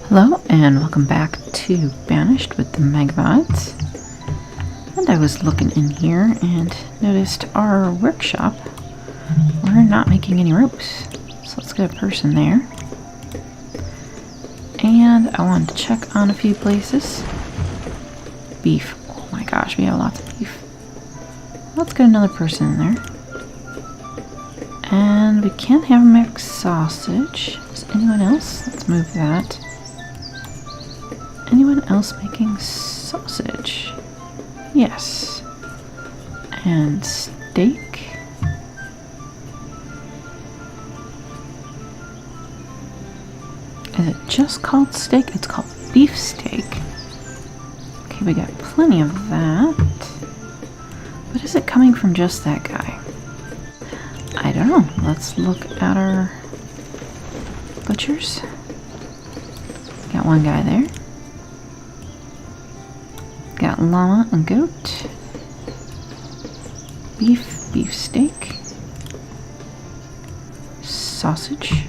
Hello and welcome back to Banished with the Megabots. And I was looking in here and noticed our workshop. We're not making any ropes. So let's get a person there. And I wanted to check on a few places. Beef. Oh my gosh, we have lots of beef. Let's get another person in there. And we can't have mixed sausage. Is anyone else? Let's move that. Anyone else making sausage? Yes. And steak? Is it just called steak? It's called beef steak. Okay, we got plenty of that. But is it coming from just that guy? I don't know. Let's look at our butchers. Got one guy there. Got llama and goat. Beef steak. Sausage.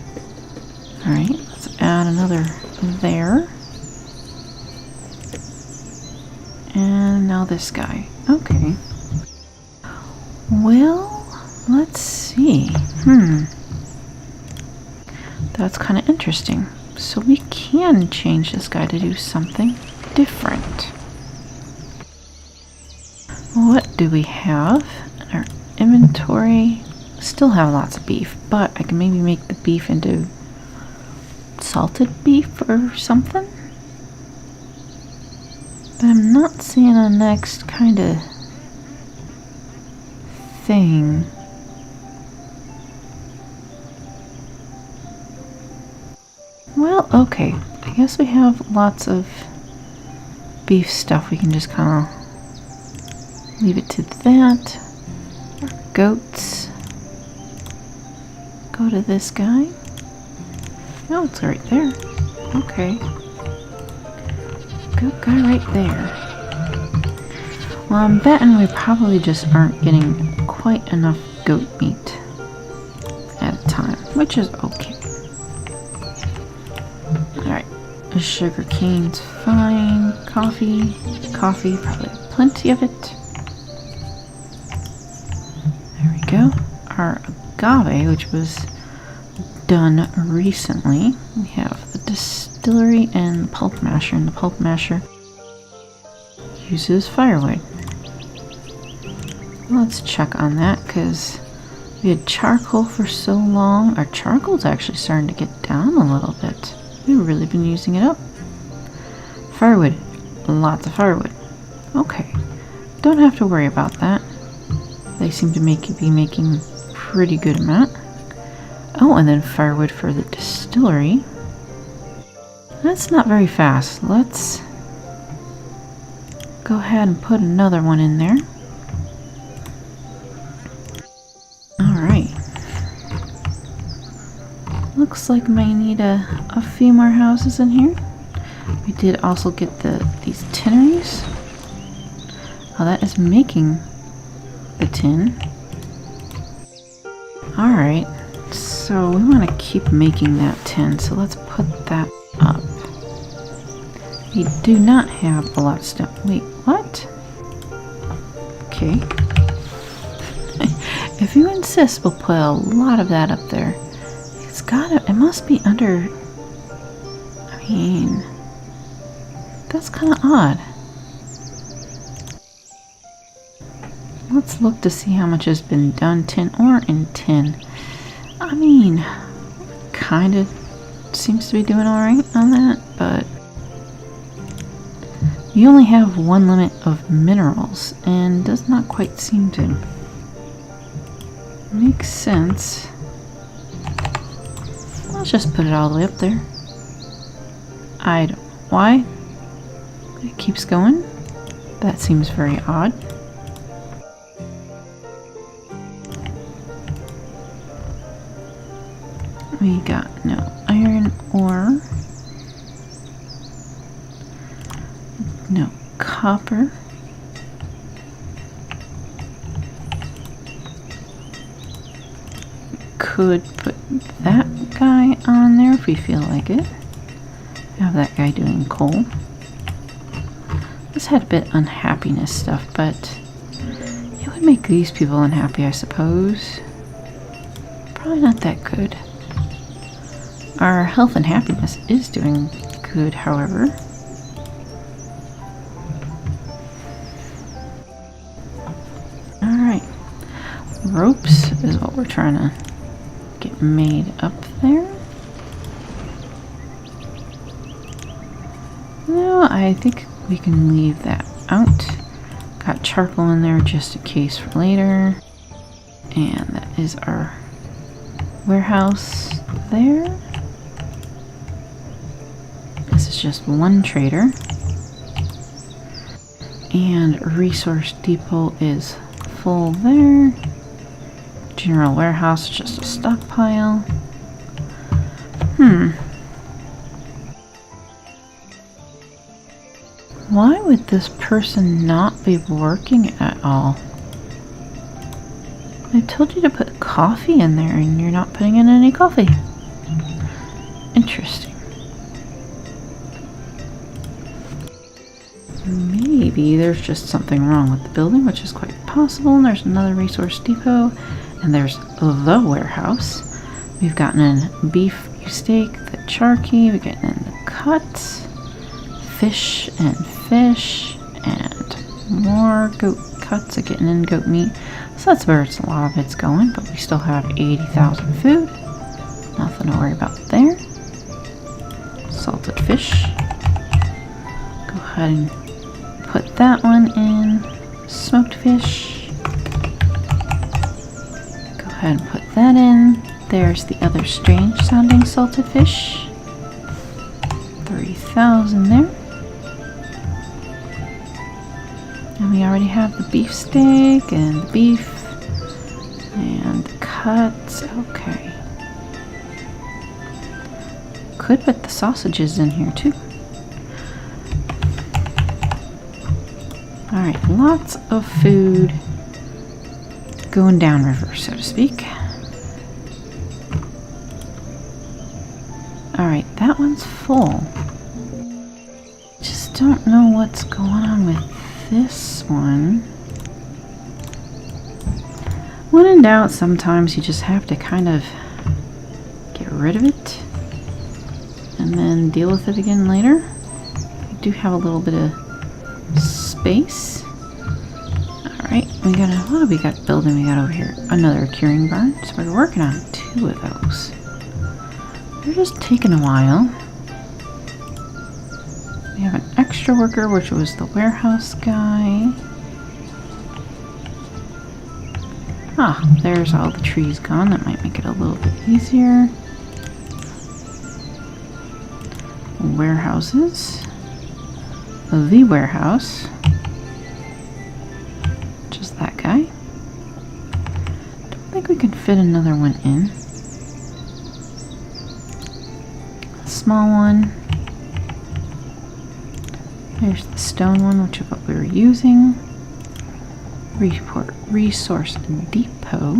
Alright, let's add another there. And now this guy. Okay. Well, let's see. That's kind of interesting. So we can change this guy to do something different. What do we have in our inventory? Still have lots of beef, but I can maybe make the beef into salted beef or something. But I'm not seeing a next kind of thing. Well, okay. I guess we have lots of beef stuff. We can just kind of leave it to that. Our goats. Go to this guy. Oh, it's right there. Okay. Goat guy right there. Well, I'm betting we probably just aren't getting quite enough goat meat at a time, which is okay. Alright. The sugar cane's fine. Coffee, probably plenty of it. There we go. Our agave, which was done recently. We have the distillery and the pulp masher, and the pulp masher uses firewood. Let's check on that because we had charcoal for so long. Our charcoal's actually starting to get down a little bit. We've really been using it up. Firewood. Lots of firewood. Okay. Don't have to worry about that. They seem to be making pretty good amount. Oh, and then firewood for the distillery. That's not very fast. Let's go ahead and put another one in there. Alright. Looks like we may need a few more houses in here. We did also get these tinneries. Oh, that is making the tin. Alright, so we want to keep making that tin, so let's put that up. We do not have a lot of stone. Wait, what? Okay. If you insist, we'll put a lot of that up there. It must be under, I mean, that's kind of odd. Let's look to see how much has been done tin or in tin. I mean, kind of seems to be doing alright on that, but you only have one limit of minerals and does not quite seem to make sense. Let's just put it all the way up there. I don't know why it keeps going. That seems very odd. We got no iron ore, no copper, could put that guy on there if we feel like it. Have that guy doing coal. This had a bit unhappiness stuff, but it would make these people unhappy, I suppose. Probably not that good. Our health and happiness is doing good, however. Alright. Ropes is what we're trying to get made up there. No, I think we can leave that out. Got charcoal in there just in case for later. And that is our warehouse there. This is just one trader. And resource depot is full there. General warehouse, just a stockpile. Why would this person not be working at all? I told you to put coffee in there and you're not putting in any coffee. Interesting. Maybe there's just something wrong with the building, which is quite possible. And there's another resource depot. And there's the warehouse. We've gotten in beef steak, the charqui, we've gotten in the cuts, fish, and more goat cuts are getting in goat meat. So that's where a lot of it's going, but we still have 80,000 food. Nothing to worry about there. Salted fish. Go ahead and put that one in. Smoked fish. Go ahead and put that in. There's the other strange sounding salted fish. 3,000 there. And we already have the beef steak and the beef and the cuts. Okay. Could put the sausages in here too. Alright, lots of food going downriver, so to speak. Alright, that one's full. Just don't know what's going on with this one. When in doubt, sometimes you just have to kind of get rid of it and then deal with it again later. We do have a little bit of space. Alright, we got what do we got building we got over here? Another curing barn. So we're working on 2 of those. They're just taking a while. We have an extra worker, which was the warehouse guy. Ah, there's all the trees gone. That might make it a little bit easier. Warehouses. The warehouse. Just that guy. Don't think we can fit another one in. A small one. There's the stone one, which is what we were using. Resource depot.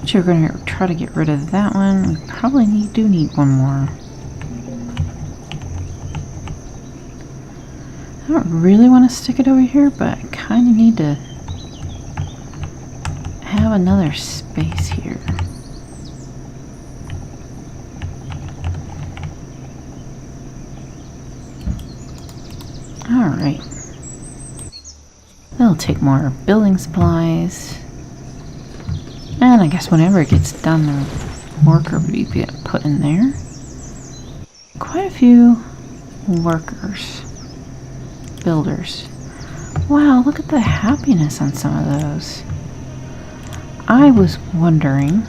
Which we're going to try to get rid of that one. We probably do need one more. I don't really want to stick it over here, but I kind of need to have another space here. Alright. They'll take more building supplies. And I guess whenever it gets done, the worker will be put in there. Quite a few workers. Builders. Wow, look at the happiness on some of those. I was wondering,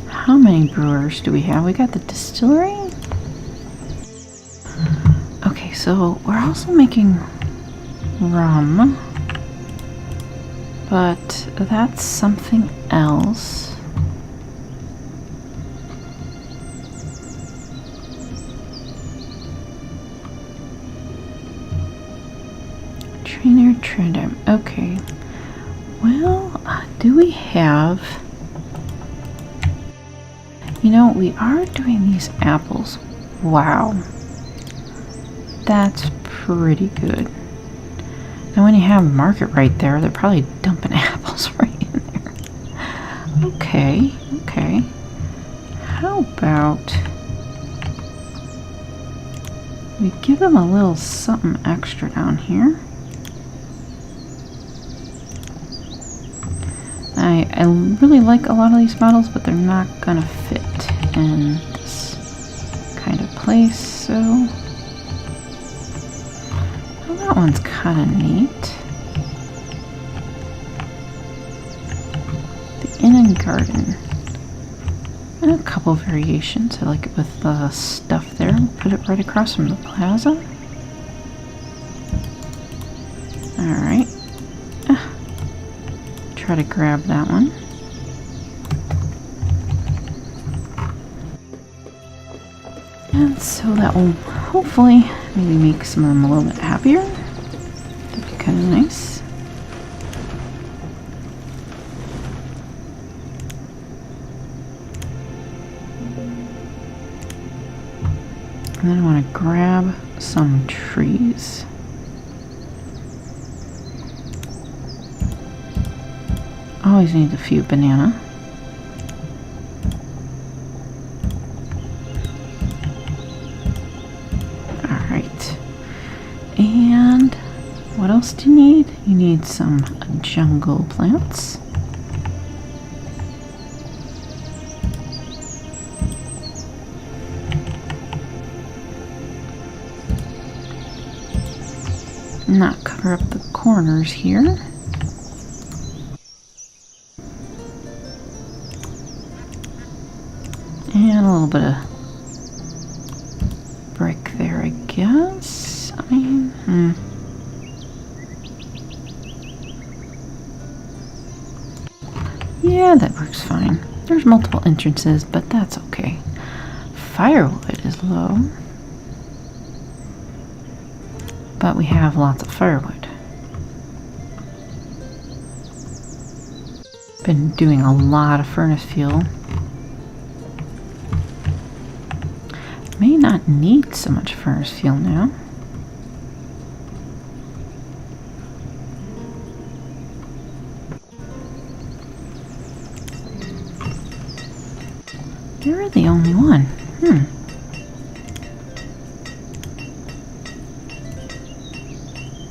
how many brewers do we have? We got the distillery. Okay, so we're also making rum, but that's something else. Trainer Trendam. Okay. Well, do we have... You know, we are doing these apples. Wow. That's pretty good. And when you have market right there, they're probably dumping apples right in there. Okay, okay. How about we give them a little something extra down here? I really like a lot of these models, but they're not gonna fit in this kind of place, so... Well, that one's kind of neat. The Inn and Garden. And a couple variations. I like it with the stuff there. Put it right across from the plaza. Alright. Try to grab that one. And so that will hopefully maybe make some of them a little bit happier. That'd be kind of nice. And then I want to grab some trees. Always need a few banana. Alright. And what else do you need? You need some jungle plants. Not cover up the corners here. And a little bit of brick there, I guess. I mean, yeah, that works fine. There's multiple entrances, but that's okay. Firewood is low. But we have lots of firewood. Been doing a lot of furnace fuel. May not need so much furnace fuel now. You're the only one.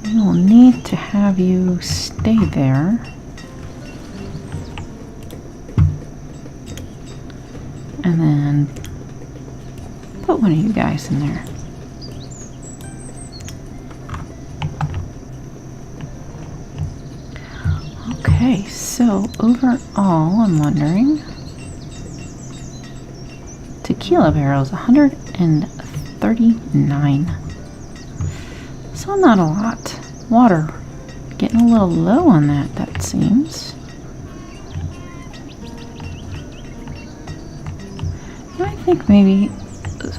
We'll need to have you stay there. And then put one of you guys in there. Okay, so overall, I'm wondering, tequila barrels, 139. So not a lot. Water, getting a little low on that seems. I think maybe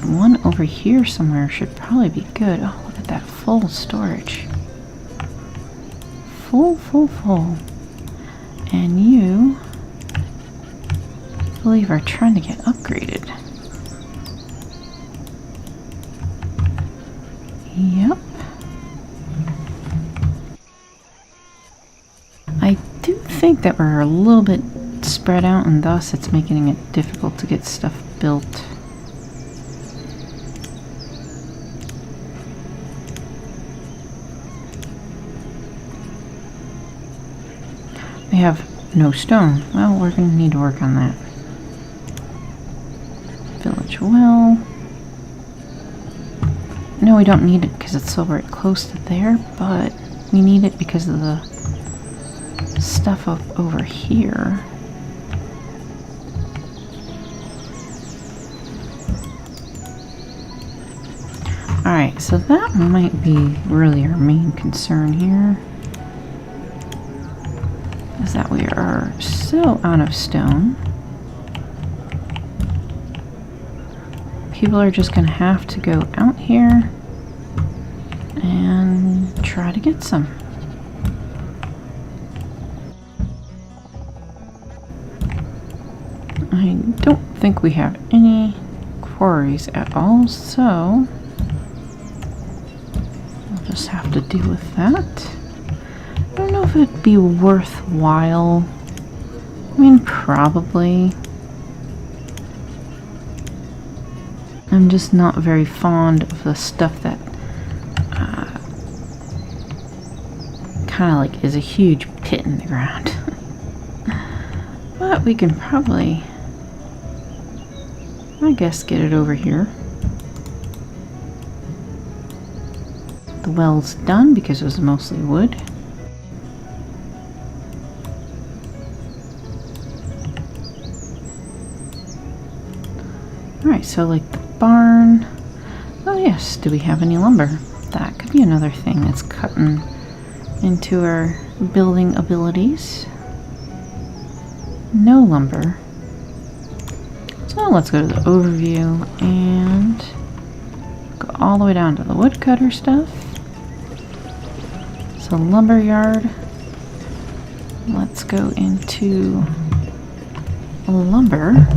one over here somewhere should probably be good. Oh, look at that full storage. Full. And you, I believe, are trying to get upgraded. Yep. I do think that we're a little bit spread out, and thus it's making it difficult to get stuff built. We have no stone. Well, we're going to need to work on that. Village well. No, we don't need it because it's so right close to there, but we need it because of the stuff up over here. Alright, so that might be really our main concern here. Is that we are so out of stone. People are just going to have to go out here and try to get some. I don't think we have any quarries at all, so we'll just have to deal with that. I don't know if it'd be worthwhile. I mean, probably. I'm just not very fond of the stuff that kind of like is a huge pit in the ground. But we can probably, I guess, get it over here. The well's done because it was mostly wood. Alright, so like the barn. Oh yes, do we have any lumber? That could be another thing that's cutting into our building abilities. No lumber. So let's go to the overview and go all the way down to the woodcutter stuff. So lumber yard. Let's go into lumber.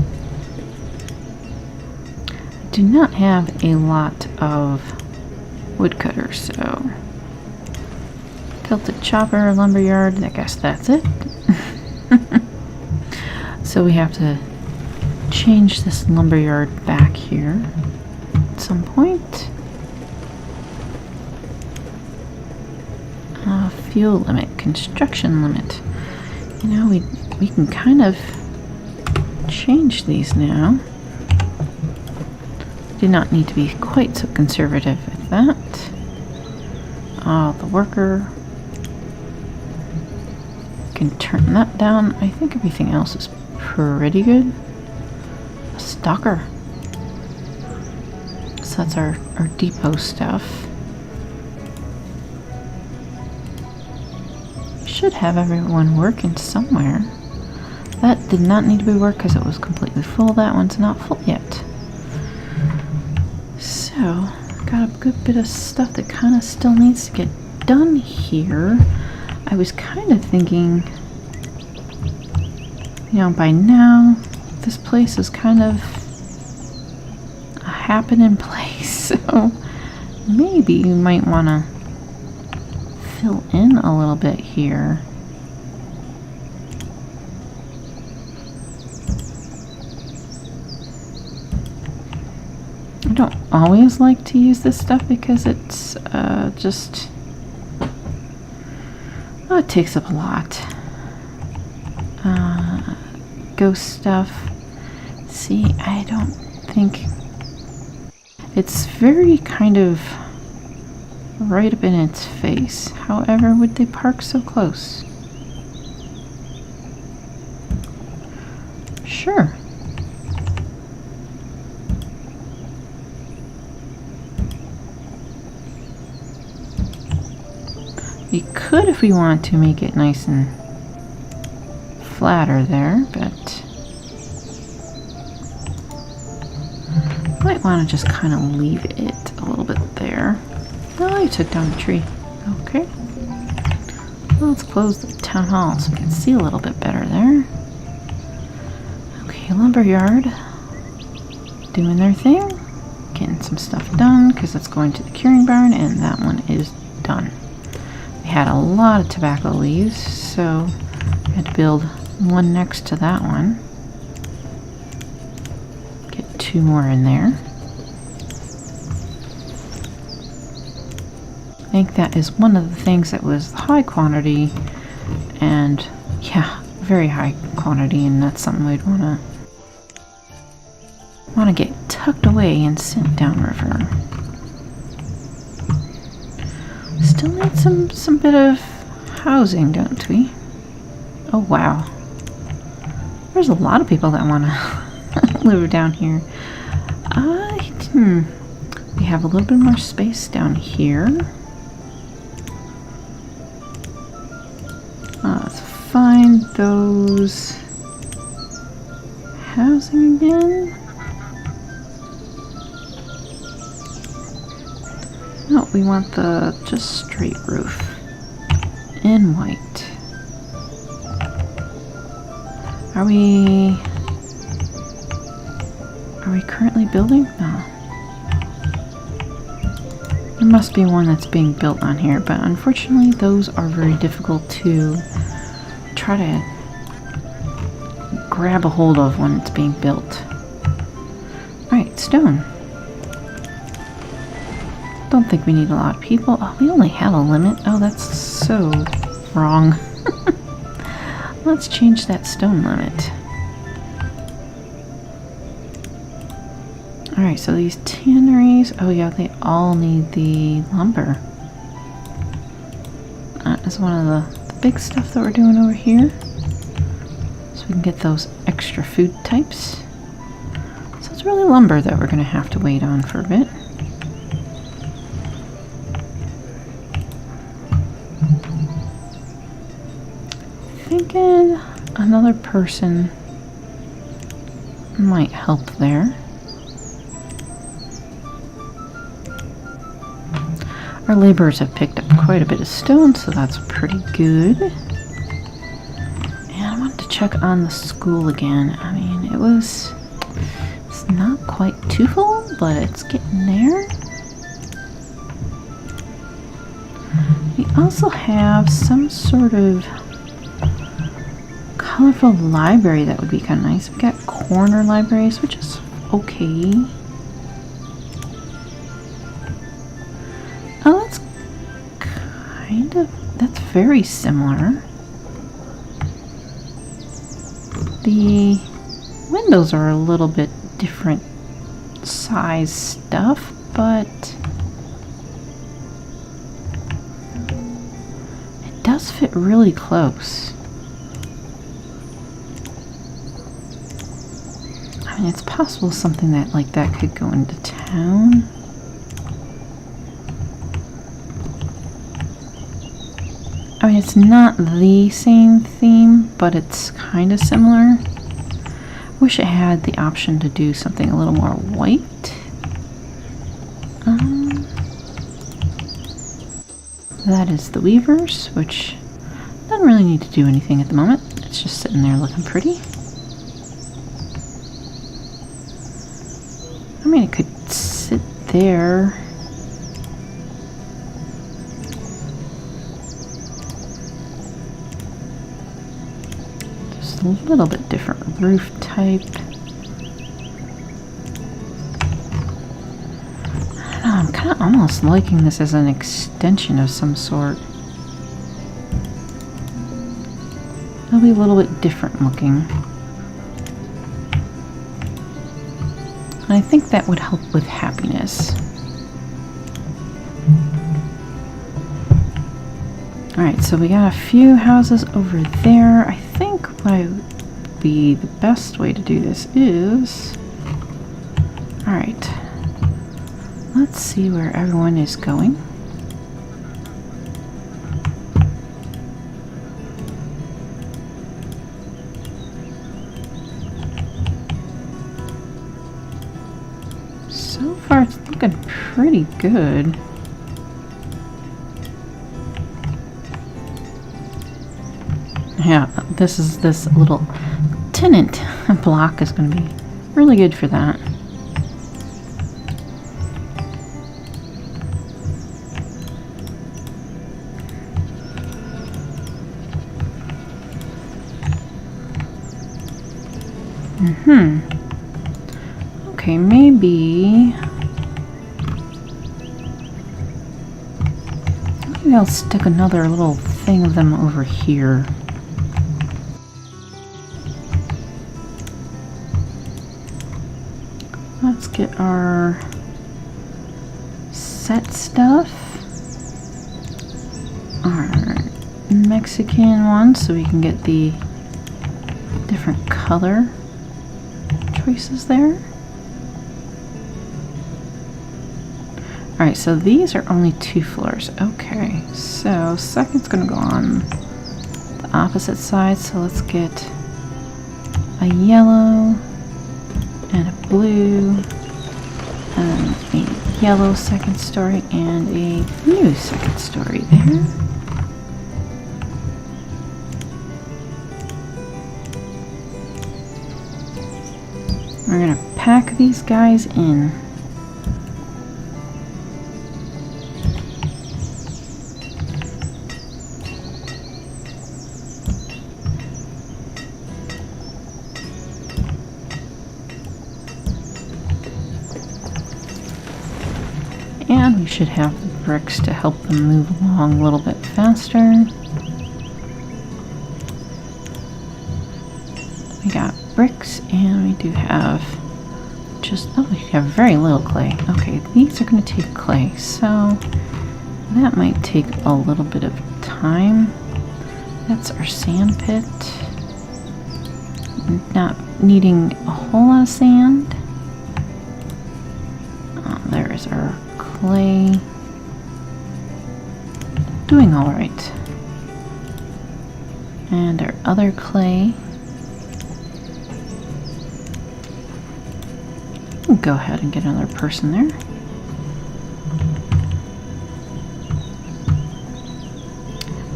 Do not have a lot of woodcutters, so tilted chopper, lumberyard, I guess that's it. So we have to change this lumberyard back here at some point. Fuel limit, construction limit. You know, we can kind of change these now. Do not need to be quite so conservative with that. The worker. Can turn that down. I think everything else is pretty good. A stalker. So that's our depot stuff. Should have everyone working somewhere. That did not need to be worked because it was completely full. That one's not full yet. So, got a good bit of stuff that kind of still needs to get done here. I was kind of thinking, you know, by now, this place is kind of a happening place, so maybe you might want to fill in a little bit here. I don't always like to use this stuff because it's just, oh, it takes up a lot. Ghost stuff. See, I don't think it's very kind of right up in its face. However, would they park so close? Sure. We could, if we want to, make it nice and flatter there, but might want to just kind of leave it a little bit there. Oh, you took down the tree. Okay. Well, let's close the town hall so we can see a little bit better there. Okay, lumberyard. Doing their thing. Getting some stuff done because it's going to the curing barn, and that one is done. We had a lot of tobacco leaves, so I had to build one next to that one. Get 2 more in there. I think that is one of the things that was high quantity, and yeah, very high quantity, and that's something we'd want to get tucked away and sent downriver. Still need some bit of housing, don't we? Oh wow. There's a lot of people that want to live down here. We have a little bit more space down here. Let's find those housing again. No, we want the just straight roof in white. Are we Are we currently building? No. There must be one that's being built on here, but unfortunately those are very difficult to try to grab a hold of when it's being built. Alright, stone. Don't think we need a lot of people. Oh, we only have a limit. Oh, that's so wrong. Let's change that stone limit. Alright, so these tanneries, oh yeah, they all need the lumber. That is one of the big stuff that we're doing over here. So we can get those extra food types. So it's really lumber that we're going to have to wait on for a bit. Thinking another person might help there. Our laborers have picked up quite a bit of stone, so that's pretty good. And I wanted to check on the school again. I mean, it's not quite too full, but it's getting there. We also have some sort of colorful library that would be kind of nice. We've got corner libraries, which is okay. Oh, that's that's very similar. The windows are a little bit different size stuff, but it does fit really close. I mean, it's possible something like that could go into town. I mean, it's not the same theme, but it's kind of similar. Wish it had the option to do something a little more white. That is the weavers, which doesn't really need to do anything at the moment. It's just sitting there looking pretty. I mean, it could sit there. Just a little bit different roof type. I don't know, I'm kind of almost liking this as an extension of some sort. It'll be a little bit different looking. And I think that would help with happiness. Alright, so we got a few houses over there. I think what would be the best way to do this is... Alright. Let's see where everyone is going. So far it's looking pretty good. Yeah, this little tenant block is going to be really good for that. Okay, maybe I'll stick another little thing of them over here. Let's get our set stuff. Our Mexican one, so we can get the different color choices there. Alright, so these are only 2 floors. Okay, so second's gonna go on the opposite side, so let's get a yellow and a blue and a yellow second story and a blue second story there. We're gonna pack these guys in. And we should have the bricks to help them move along a little bit faster. We got bricks, and we do have we have very little clay. Okay, these are going to take clay, so that might take a little bit of time. That's our sand pit. Not needing a whole lot of sand. There is our clay. Doing all right. And our other clay. We'll go ahead and get another person there.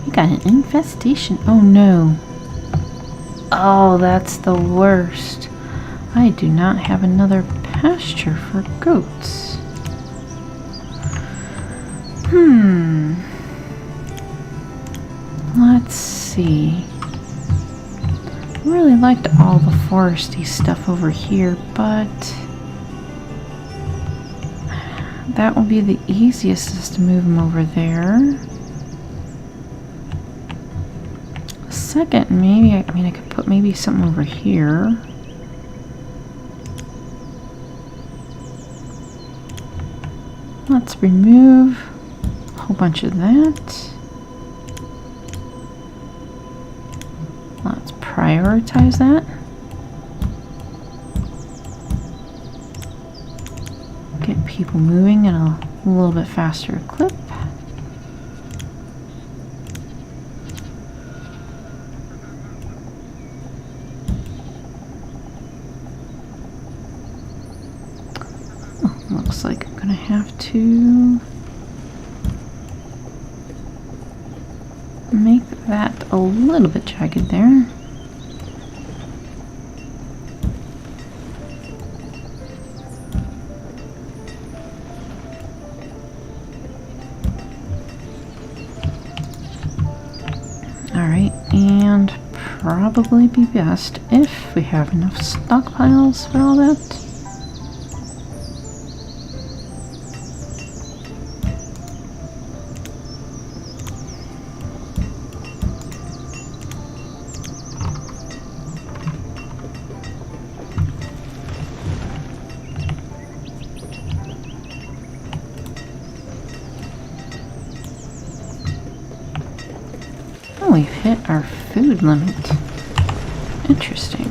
We got an infestation. Oh no. Oh, that's the worst. I do not have another pasture for goats. Let's see. I really liked all the foresty stuff over here, but that will be the easiest, is to move them over there. Second, maybe, I could put maybe something over here. Let's remove a whole bunch of that. Let's prioritize that. Get people moving at a little bit faster clip. Looks like I'm gonna have to make that a little bit jagged there. Alright, and probably be best if we have enough stockpiles for all that. We've hit our food limit. Interesting.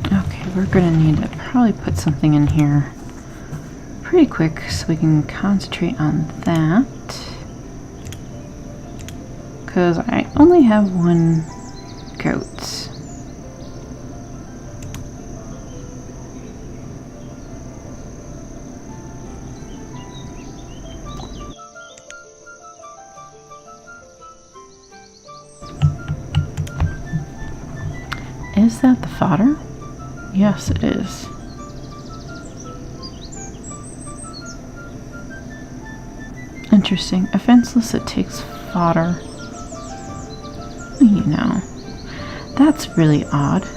Okay, we're gonna need to probably put something in here pretty quick so we can concentrate on that. Because I only have one goat. Is that the fodder? Yes, it is. Interesting. A fenceless, it takes fodder. You know. That's really odd.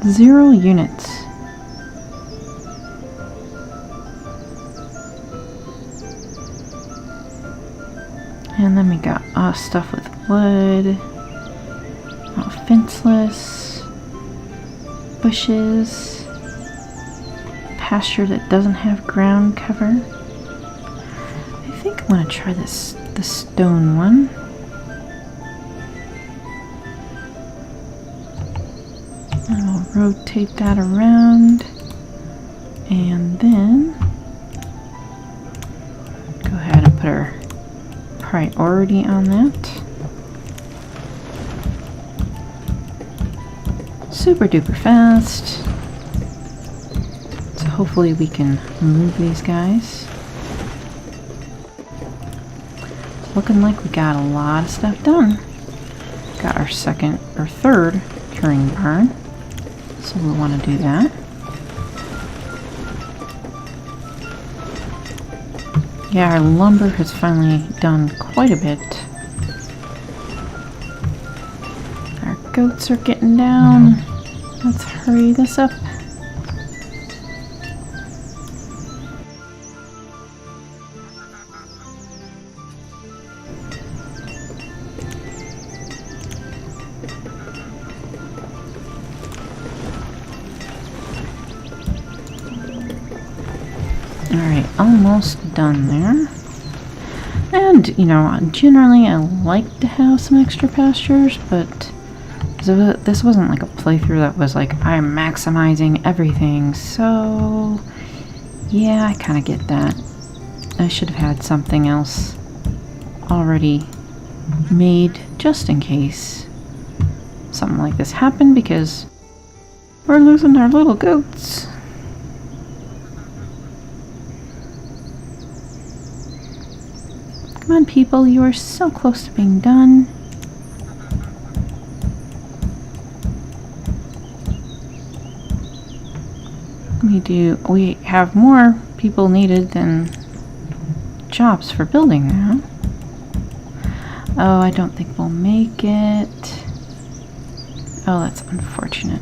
0 units. And then we got stuff with wood. Fenceless. Bushes, pasture that doesn't have ground cover. I think I'm going to try the stone one. And we'll rotate that around, and then go ahead and put our priority on that. Super duper fast. So hopefully we can move these guys. looking like we got a lot of stuff done. Got our second or third curing barn, so we'll want to do that. Yeah, our lumber has finally done quite a bit. Our goats are getting down. Let's hurry this up. Alright, almost done there. And, you know, generally I like to have some extra pastures, but this wasn't like a playthrough that was like, I'm maximizing everything, so yeah, I kind of get that. I should have had something else already made just in case something like this happened, because we're losing our little goats. Come on, people, you are so close to being done. We have more people needed than jobs for building now. Oh, I don't think we'll make it. Oh, that's unfortunate.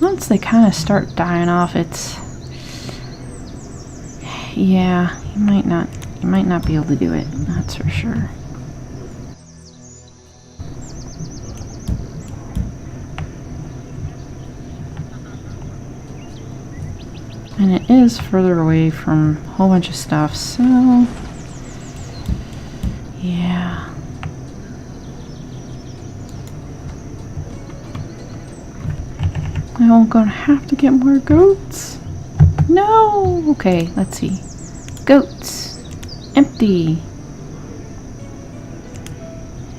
Once they kind of start dying off, yeah, you might not be able to do it, that's for sure. And it is further away from a whole bunch of stuff, so yeah. I'm gonna have to get more goats. No! Okay, let's see. Goats. Empty.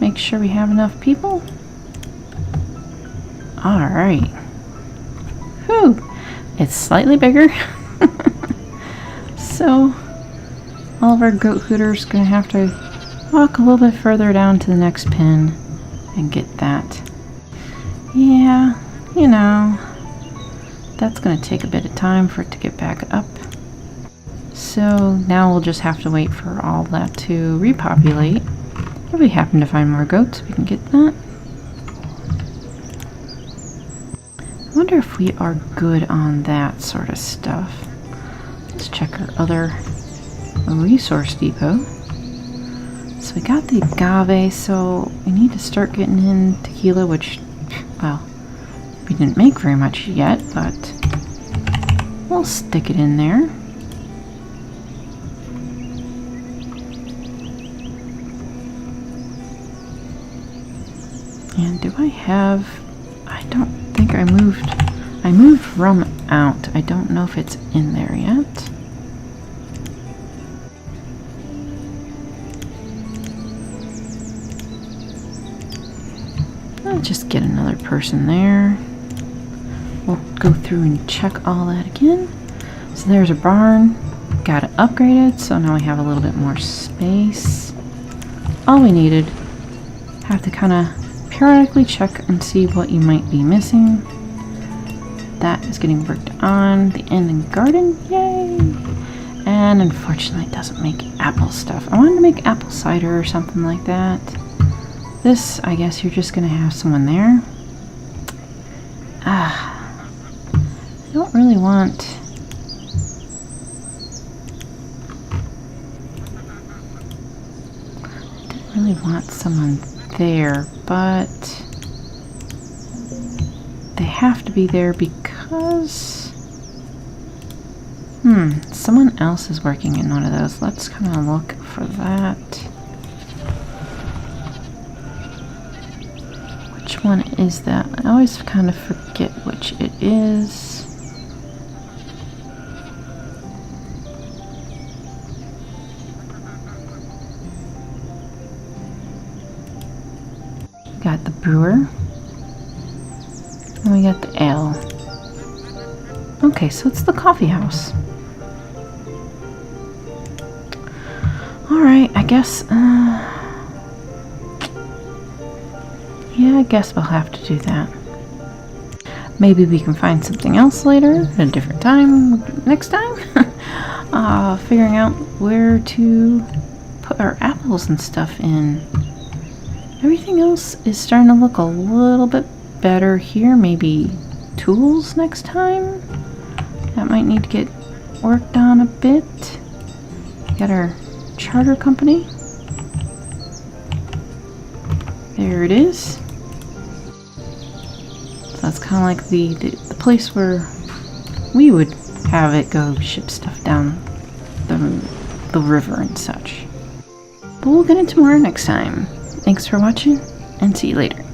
Make sure we have enough people. Alright. Whew. It's slightly bigger. So, all of our goat hooters gonna have to walk a little bit further down to the next pen and get that. Yeah, you know, that's gonna take a bit of time for it to get back up. So now we'll just have to wait for all that to repopulate. If we happen to find more goats, we can get that. I wonder if we are good on that sort of stuff. Let's check our other resource depot. So we got the agave, so we need to start getting in tequila, which, well, we didn't make very much yet, but we'll stick it in there. And do I have... I don't think I moved rum out. I don't know if it's in there yet. I'll just get another person there. We'll go through and check all that again. So there's a barn. Got it upgraded, so now we have a little bit more space. All we needed. Have to kind of periodically check and see what you might be missing. That is getting worked on. The inn and garden, yay! And unfortunately it doesn't make apple stuff. I wanted to make apple cider or something like that. This, I guess you're just gonna have someone there. I don't really want... someone there, but they have to be there because someone else is working in one of those. Let's kind of look for that. Which one is that? I always kind of forget which it is. Got the brewer. And we got the ale. Okay, so it's the coffee house. Alright, I guess, yeah, I guess we'll have to do that. Maybe we can find something else later, at a different time, next time. Figuring out where to put our apples and stuff in. Everything else is starting to look a little bit better here. Maybe tools next time? That might need to get worked on a bit. Got our charter company. There it is. So that's kind of like the place where we would have it go ship stuff down the river and such. But we'll get into more next time. Thanks for watching, and see you later.